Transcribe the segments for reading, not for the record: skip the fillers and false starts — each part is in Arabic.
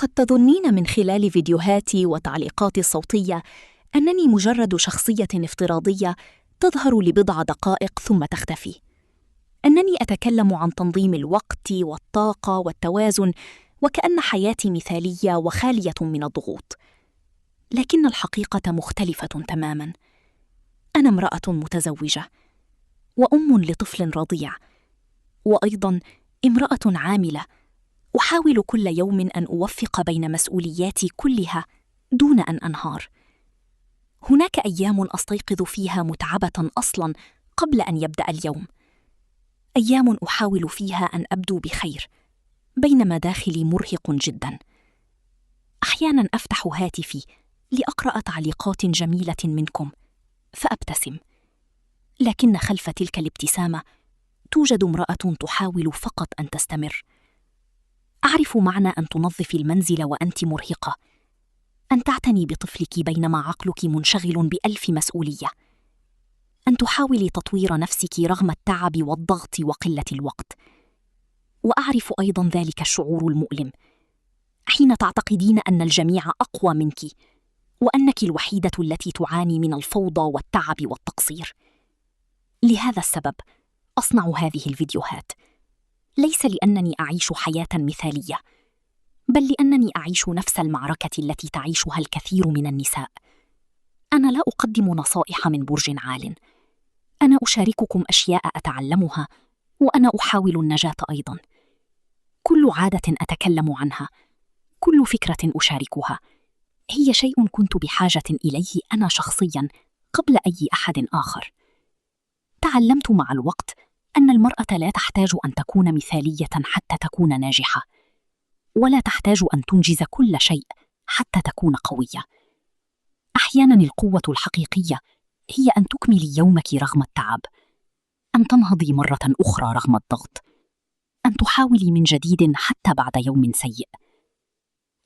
قد تظنين من خلال فيديوهاتي وتعليقاتي الصوتية أنني مجرد شخصية افتراضية تظهر لبضع دقائق ثم تختفي، أنني أتكلم عن تنظيم الوقت والطاقة والتوازن وكأن حياتي مثالية وخالية من الضغوط. لكن الحقيقة مختلفة تماماً. أنا امرأة متزوجة وأم لطفل رضيع، وأيضاً امرأة عاملة أحاول كل يوم أن أوفق بين مسؤولياتي كلها دون أن أنهار. هناك أيام أستيقظ فيها متعبة أصلاً قبل أن يبدأ اليوم، أيام أحاول فيها أن أبدو بخير بينما داخلي مرهق جداً. أحياناً أفتح هاتفي لأقرأ تعليقات جميلة منكم فأبتسم، لكن خلف تلك الابتسامة توجد امرأة تحاول فقط أن تستمر. أعرف معنى أن تنظفي المنزل وأنت مرهقة، أن تعتني بطفلك بينما عقلك منشغل بألف مسؤولية، أن تحاولي تطوير نفسك رغم التعب والضغط وقلة الوقت. وأعرف أيضاً ذلك الشعور المؤلم حين تعتقدين أن الجميع أقوى منك وأنك الوحيدة التي تعاني من الفوضى والتعب والتقصير. لهذا السبب أصنع هذه الفيديوهات، ليس لأنني أعيش حياة مثالية، بل لأنني أعيش نفس المعركة التي تعيشها الكثير من النساء. أنا لا أقدم نصائح من برج عال، أنا أشارككم أشياء أتعلمها وأنا أحاول النجاة أيضاً. كل عادة أتكلم عنها، كل فكرة أشاركها، هي شيء كنت بحاجة إليه أنا شخصياً قبل أي أحد آخر. تعلمت مع الوقت أن المرأة لا تحتاج أن تكون مثالية حتى تكون ناجحة، ولا تحتاج أن تنجز كل شيء حتى تكون قوية. أحياناً القوة الحقيقية هي أن تكملي يومك رغم التعب، أن تنهضي مرة أخرى رغم الضغط، أن تحاولي من جديد حتى بعد يوم سيء.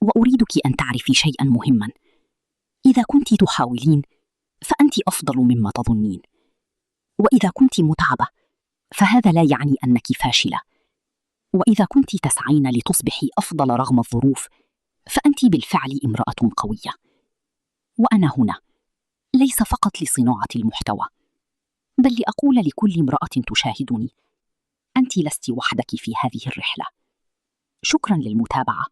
وأريدك أن تعرفي شيئاً مهماً: إذا كنت تحاولين فأنت أفضل مما تظنين، وإذا كنت متعبة فهذا لا يعني أنك فاشلة، وإذا كنت تسعين لتصبحي أفضل رغم الظروف فأنت بالفعل امرأة قوية. وأنا هنا ليس فقط لصناعة المحتوى، بل لأقول لكل امرأة تشاهدني: أنت لست وحدك في هذه الرحلة. شكراً للمتابعة.